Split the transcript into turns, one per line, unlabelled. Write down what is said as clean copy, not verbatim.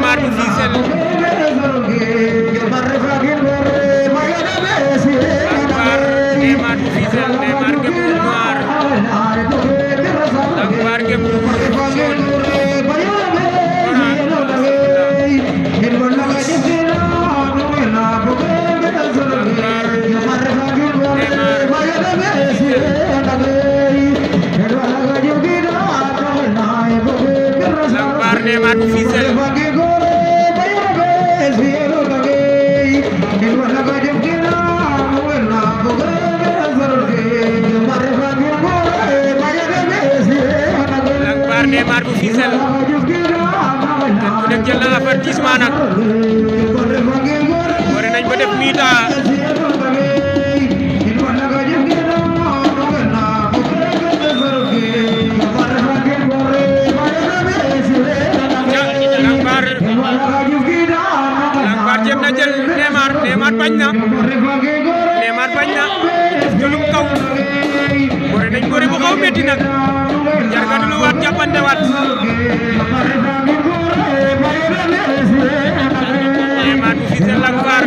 Neymar bu Fissel Neymar bu Fissel Neymar ke bu noir Langbar ke bu jaune Langbar Neymar bu Fissel Langbar Neymar bu Fissel ku nekk jël na avertissement nag wara nañ ba def mi-temps Langbar jéem na jël Neymar bañ na def jëlum kaw bëre nañ bëre bu xaw metti nag jarganu lu waat jàppante waat Neymar bu Fissel Langbar